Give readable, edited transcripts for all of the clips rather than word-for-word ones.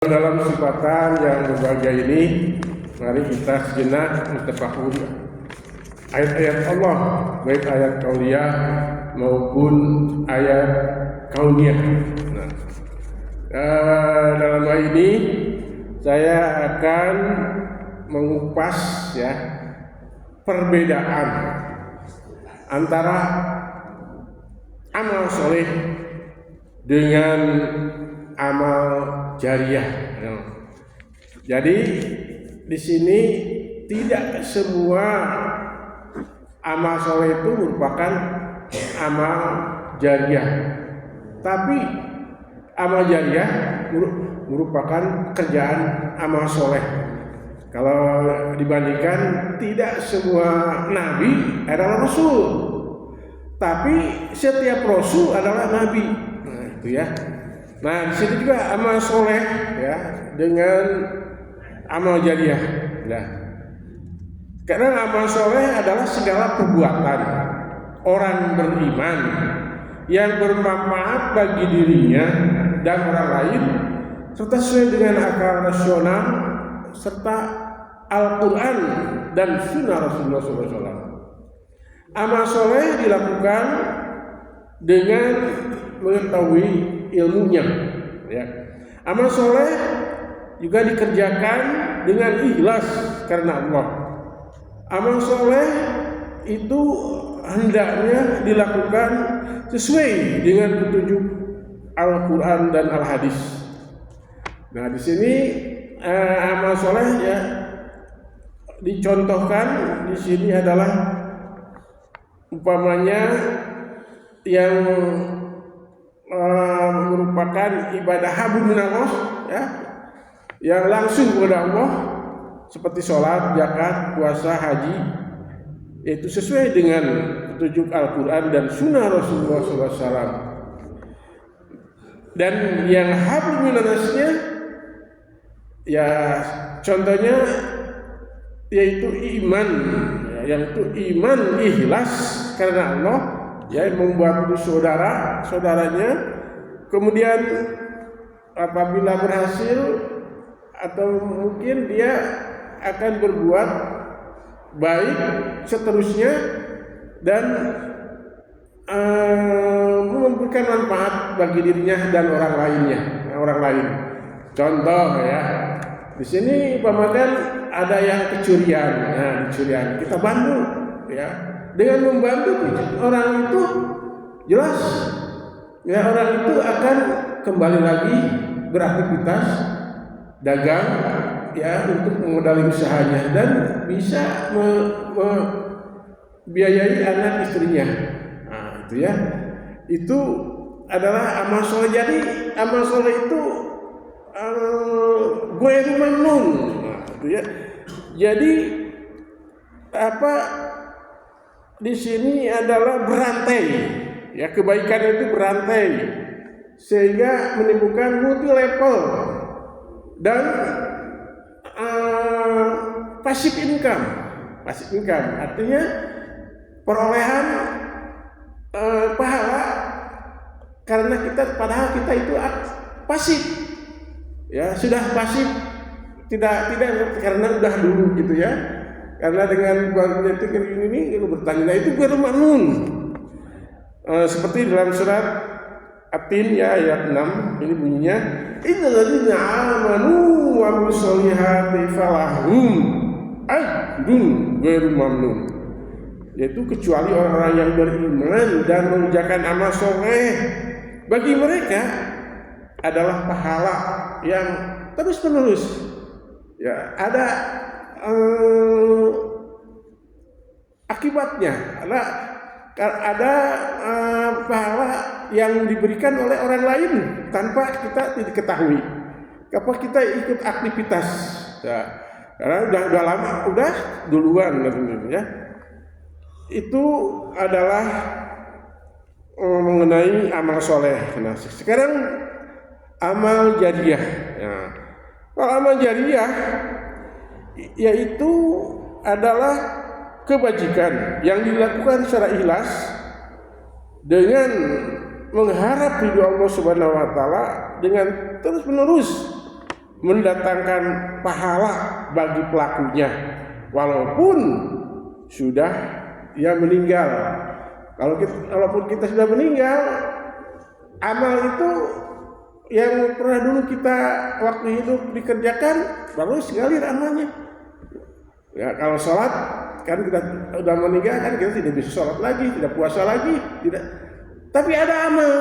Dalam kesempatan yang berbahagia ini, mari kita sejenak mentafakuri ayat-ayat Allah, baik ayat qauliyah maupun ayat kauniyah. Dalam hal ini saya akan mengupas perbedaan antara amal soleh dengan amal jariah. Jadi di sini tidak semua amal soleh itu merupakan amal jariah, tapi amal jariah merupakan kerjaan amal soleh. Kalau dibandingkan, tidak semua nabi adalah rasul, tapi setiap rasul adalah nabi. Nah, itu ya. Nah, di situ juga amal soleh dengan amal jariah. Nah, karena amal soleh adalah segala perbuatan orang beriman yang bermanfaat bagi dirinya dan orang lain, serta sesuai dengan akal rasional serta Al-Quran dan Sunnah Rasulullah SAW. Amal soleh dilakukan dengan mengetahui ilmunya. Amal soleh juga dikerjakan dengan ikhlas karena Allah. Amal soleh itu hendaknya dilakukan sesuai dengan petunjuk Al-Quran dan Al-Hadis. Nah, di sini amal soleh dicontohkan di sini adalah umpamanya yang merupakan ibadah habib minallah, yang langsung kepada Allah, seperti sholat, zakat, puasa, haji, yaitu sesuai dengan petunjuk Al-Quran dan Sunnah Rasulullah SAW. Dan yang habib minannasnya, contohnya yaitu iman, yaitu iman ikhlas karena Allah, membantu saudaranya, kemudian apabila berhasil atau mungkin dia akan berbuat baik seterusnya dan memberikan manfaat bagi dirinya dan orang lain. Contoh di sini umpamakan ada yang kecurian. Nah, kecurian kita bantu dengan membantu orang itu, jelas orang itu akan kembali lagi beraktivitas dagang untuk memodali usahanya dan bisa membiayai anak istrinya. Nah, itu adalah amal soleh. Jadi amal soleh itu gue mamnun. Jadi di sini adalah berantai, kebaikan itu berantai sehingga menimbulkan multi level dan passive income artinya perolehan pahala karena padahal kita itu pasif, sudah pasif, tidak karena udah dulu karena dengan bantuan itu ini bertanya itu bermaknun. Seperti dalam surat At-Tin ayat 6 ini bunyinya, innal ladzina amanu wa amilus solihati falahum ajrun ghairu mamnun, yaitu kecuali orang-orang yang beriman dan mengerjakan amal soleh, bagi mereka adalah pahala yang terus menerus. Ada akibatnya, ada pahala yang diberikan oleh orang lain tanpa kita tidak ketahui. Apa kita ikut aktivitas, karena udah lama, udah duluan itu adalah mengenai amal soleh. Nah, sekarang amal jariah. Kalau amal jariah yaitu adalah kebajikan yang dilakukan secara ikhlas dengan mengharap ridho Allah Subhanahu wa taala dengan terus menerus mendatangkan pahala bagi pelakunya walaupun sudah ia meninggal. Walaupun kita sudah meninggal, amal itu yang pernah dulu kita waktu hidup dikerjakan baru ngalir amalnya. Ya, kalau sholat kan kita udah meninggal kan kita tidak bisa sholat lagi, tidak puasa lagi, tidak. Tapi ada amal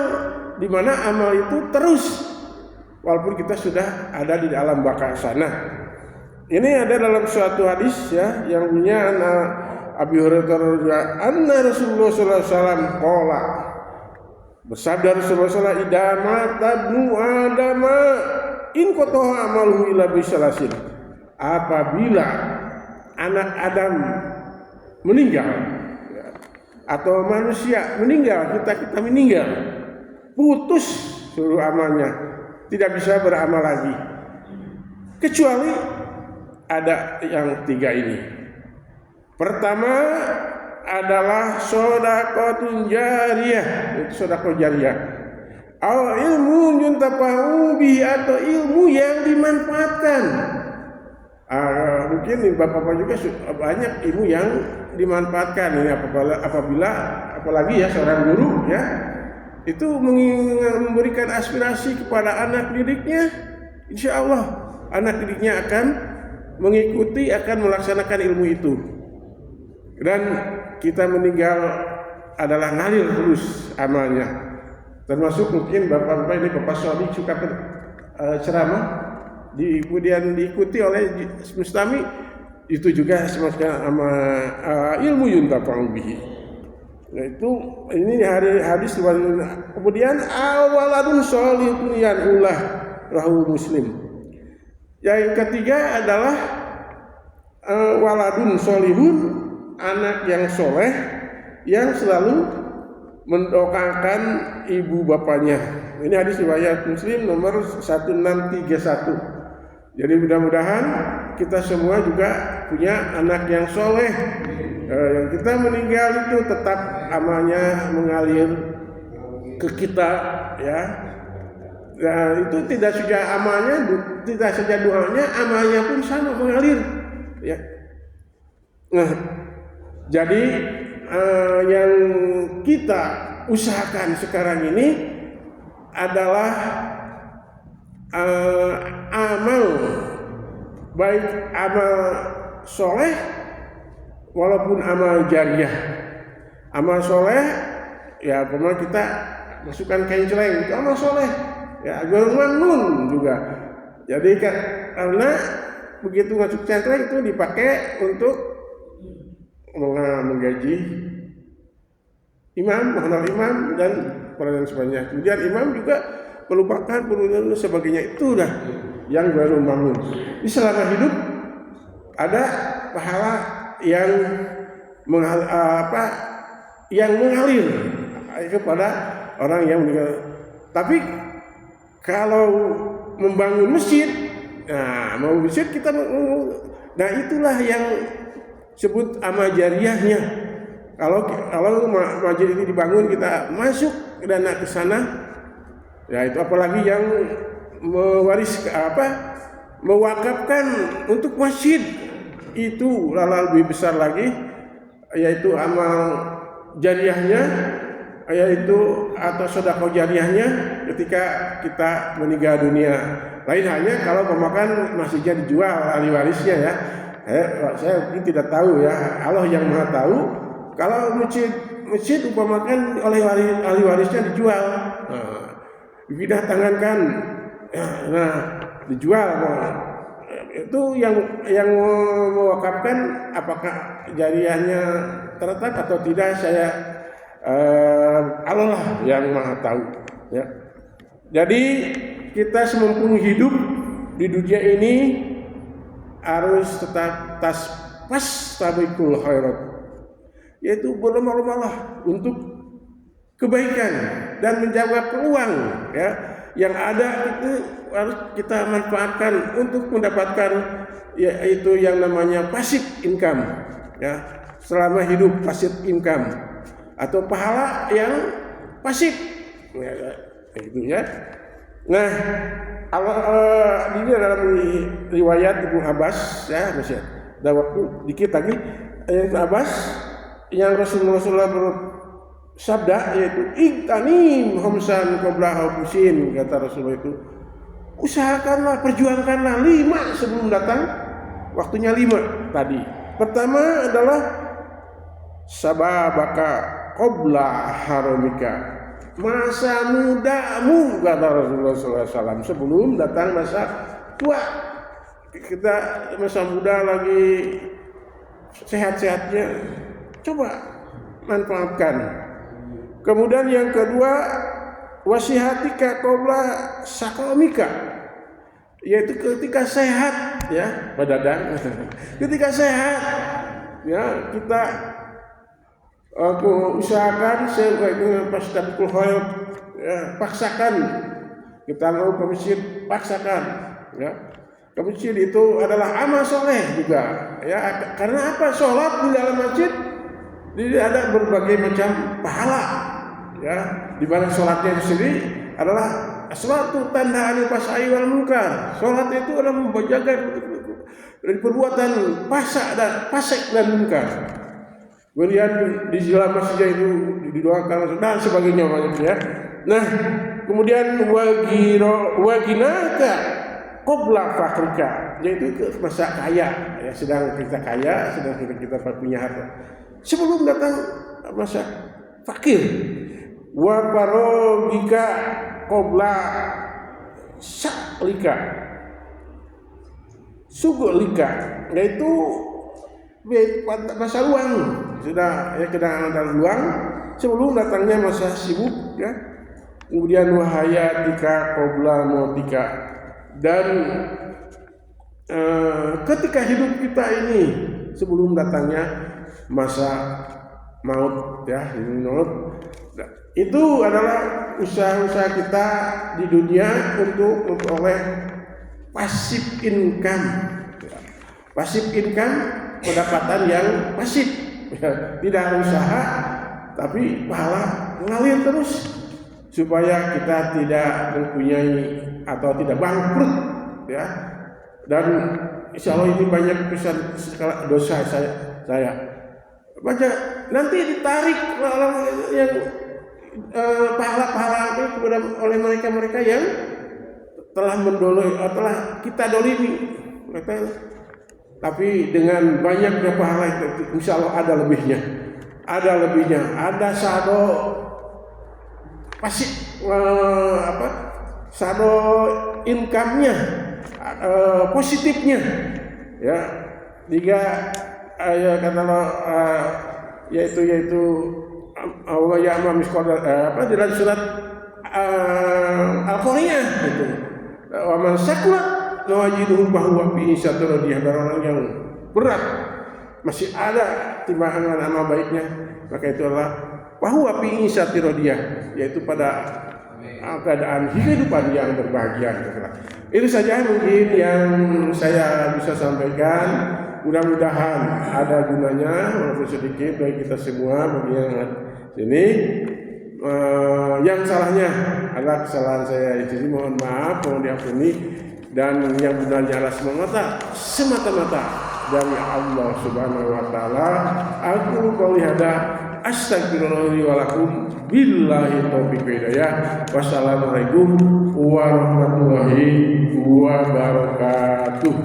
di mana amal itu terus walaupun kita sudah ada di alam baka sana. Ini ada dalam suatu hadis ya yang punya Abi Hurairah anna Rasulullah sallallahu alaihi wasallam qala. Bersabda Rasulullah sallallahu alaihi wasallam, "Idza mata ibnu Adam in qata'a amaluhu illa bisalasin." Apabila anak Adam meninggal atau manusia meninggal, kita meninggal, putus seluruh amalnya, tidak bisa beramal lagi kecuali ada yang tiga ini. Pertama adalah sedekah jariyah, itu sedekah jariyah. Ilmu yuntafa'u bihi, atau ilmu yang dimanfaatkan. Mungkin bapak-bapak juga banyak ilmu yang dimanfaatkan. Ini apalagi ya seorang guru ya itu memberikan aspirasi kepada anak didiknya, insya Allah anak didiknya akan mengikuti, akan melaksanakan ilmu itu. Dan kita meninggal adalah ngalir terus amalnya. Termasuk mungkin bapak-bapak ini Bapak Sodi suka ceramah, kemudian diikuti oleh Mustami, itu juga semacam ilmu yuntafa'u bihi. Nah, itu ini hadis. Kemudian awaladun sholihun yanullah rahu Muslim. Yang ketiga adalah waladun sholihun, anak yang soleh yang selalu mendoakan ibu bapaknya. Ini hadis riwayat Muslim nomor 1631. Jadi mudah-mudahan kita semua juga punya anak yang soleh. Yang kita meninggal itu tetap amalnya mengalir ke kita, ya. Nah, itu tidak saja amalnya, tidak saja doanya, amalnya pun sama mengalir, ya. Nah, jadi yang kita usahakan sekarang ini adalah amal, baik amal soleh walaupun amal jariyah. Amal soleh ya pernah kita masukkan kain celeng, itu amal soleh. Ya, bangun juga. Jadi karena begitu masuk celeng itu dipakai untuk menggaji imam, mengenal imam dan sebagainya. Kemudian imam juga perlu makan, perlu sebagainya, itu dah yang baru bangun. Di selama hidup ada pahala yang mengalir kepada orang yang meninggal. Tapi kalau membangun masjid, mau masjid kita, nah itulah yang sebut amal jariyahnya. Kalau masjid ini dibangun, kita masuk dana ke sana, ya itu apalagi yang mewakafkan untuk masjid, itu lebih besar lagi, yaitu amal jariyahnya, yaitu atau sedekah jariyahnya ketika kita meninggal dunia. Lain halnya kalau pemakan masjidnya dijual ahli warisnya, ya. Saya mungkin tidak tahu, ya, Allah yang Maha tahu. Kalau masjid umpamakan oleh ahli warisnya dijual, didatangkan, nah dijual, itu yang mewakafkan apakah jariyahnya terletak atau tidak, saya Allah yang Maha tahu, ya. Jadi kita semampu hidup di dunia ini harus tetap tabiqul khairat, yaitu berlomba-lombalah untuk kebaikan dan menjaga peluang, ya, yang ada itu harus kita manfaatkan untuk mendapatkan, yaitu yang namanya passive income, ya, selama hidup passive income atau pahala yang pasif, ya, itu, ya. Nah, Ini dalam riwayat Ibnu Abbas ya, masih ada waktu dikit lagi. Ibnu Abbas yang Rasulullah bersabda yaitu igtanim khamsan qabla husin, kata Rasulullah itu usahakanlah, perjuangkanlah 5 sebelum datang waktunya. 5 tadi. Pertama adalah sababaka qabla haramika, masa mudamu, kata Rasulullah SAW, sebelum datang masa tua. Kita masa muda lagi sehat-sehatnya, coba manfaatkan. Kemudian yang kedua, wasihatika qabla sakamika, yaitu ketika sehat ya, badan ketika sehat ya, kita usahakan sebaiknya pas tabul khair ya, paksakan kita mau ke masjid, paksakan ya. Ke masjid itu adalah amal soleh juga ya, karena apa? Sholat di dalam masjid ada berbagai macam pahala ya, di mana sholatnya itu sendiri adalah suatu tanda anil fasai wal munkar. Sholat itu adalah menjaga dari perbuatan fasik dan munkar. Kemudian di dalam masjid itu didoakan dan sebagainya ya. Nah, kemudian waginaka qabla fakrika, yaitu masa kaya ya, sedang kita kaya, sedang kita punya harta sebelum datang masa fakir. Wa farogika qabla sa'lika sugulika, yaitu masa luang, sudah ya, kadang ada luang sebelum datangnya masa sibuk ya. Kemudian wahayatika qabla mautika, dan ketika hidup kita ini sebelum datangnya masa maut ya, maut. Itu adalah usaha-usaha kita di dunia untuk memperoleh passive income. Passive income, pendapatan yang pasif, tidak ada usaha tapi pahala mengalir terus, supaya kita tidak mempunyai atau tidak bangkrut ya. Dan insya Allah ini banyak pesan dosa saya baca nanti ditarik yang pahala-pahala itu kepada oleh mereka yang telah telah kita dolimi mereka. Tapi dengan banyaknya pahala itu insya Allah ada lebihnya, ada saldo pasif saldo income-nya positifnya ya. Tiga kata yaitu Allah ya miskor di dalam surat Al-Qur'an itu wa man sakulat nawajiduhu bahwa fi syatrudiyah, orang yang berat masih ada timbangan amal baiknya, maka itu adalah bahwa fi syatrudiyah, yaitu pada keadaan kehidupan yang berbahagia. Itu saja mungkin yang saya bisa sampaikan. Mudah-mudahan ada gunanya walaupun sedikit bagi kita semua, bagi yang sini. Yang salahnya adalah kesalahan saya, jadi mohon maaf, mohon diampuni, dan yang benarnya adalah semata-mata dari Allah Subhanahu wa taala. Aku qouli hada astagfirullahi wa lakum billahi taufiq wa hidayah. Wassalamualaikum warahmatullahi wabarakatuh.